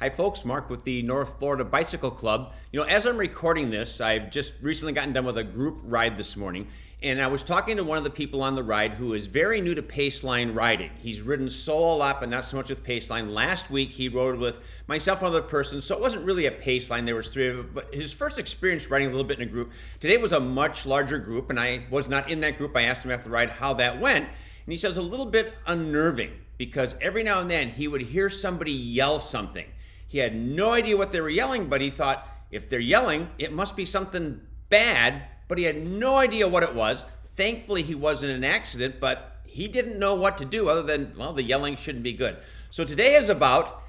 Hi, folks. Mark with the North Florida Bicycle Club. As I'm recording this, I've just recently gotten done with a group ride this morning, and I was talking to one of the people on the ride who is very new to Paceline riding. He's ridden solo a lot, but not so much with Paceline. Last week, he rode with myself and another person, so it wasn't really a Paceline. There was three of them, but his first experience riding a little bit in a group. Today was a much larger group, and I was not in that group. I asked him after the ride how that went, and he says a little bit unnerving because every now and then he would hear somebody yell something. He had no idea what they were yelling, but he thought, if they're yelling, it must be something bad, but he had no idea what it was. Thankfully, he wasn't in an accident, but he didn't know what to do other than, well, the yelling shouldn't be good. So today is about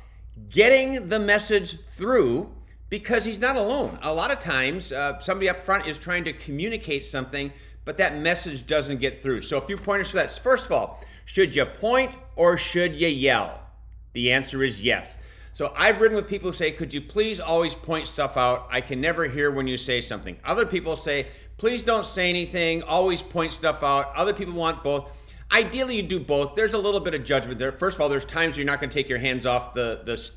getting the message through because he's not alone. A lot of times, somebody up front is trying to communicate something, but that message doesn't get through. So a few pointers for that. First of all, should you point or should you yell? The answer is yes. So I've ridden with people who say, could you please always point stuff out? I can never hear when you say something. Other people say, please don't say anything, always point stuff out. Other people want both. Ideally, you do both. There's a little bit of judgment there. First of all, there's times you're not going to take your hands off the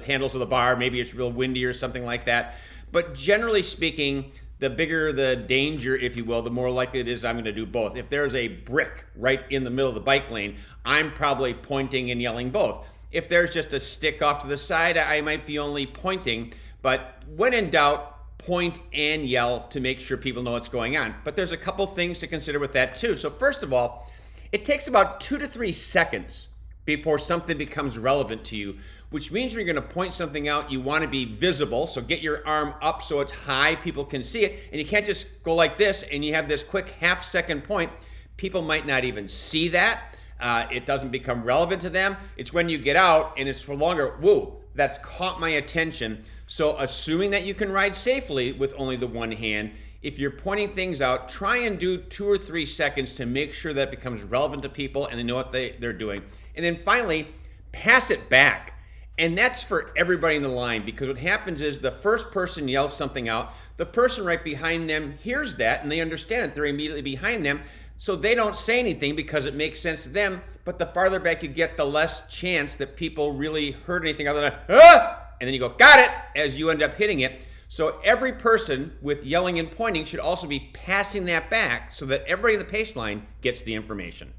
handles of the bar. Maybe it's real windy or something like that. But generally speaking, the bigger the danger, if you will, the more likely it is I'm going to do both. If there's a brick right in the middle of the bike lane, I'm probably pointing and yelling both. If there's just a stick off to the side, I might be only pointing. But when in doubt, point and yell to make sure people know what's going on. But there's a couple things to consider with that too. So first of all, it takes about 2 to 3 seconds before something becomes relevant to you, which means when you're going to point something out, you want to be visible. So get your arm up so it's high, people can see it. And you can't just go like this and you have this quick half-second point. People might not even see that. It doesn't become relevant to them. It's when you get out and it's for longer, whoa, that's caught my attention. So assuming that you can ride safely with only the one hand, if you're pointing things out, try and do 2 or 3 seconds to make sure that it becomes relevant to people and they know what they're doing. And then finally, pass it back. And that's for everybody in the line, because what happens is the first person yells something out, the person right behind them hears that and they understand it. They're immediately behind them. So they don't say anything because it makes sense to them, but the farther back you get, the less chance that people really heard anything other than, ah! And then you go, got it, as you end up hitting it. So every person with yelling and pointing should also be passing that back so that everybody in the pace line gets the information.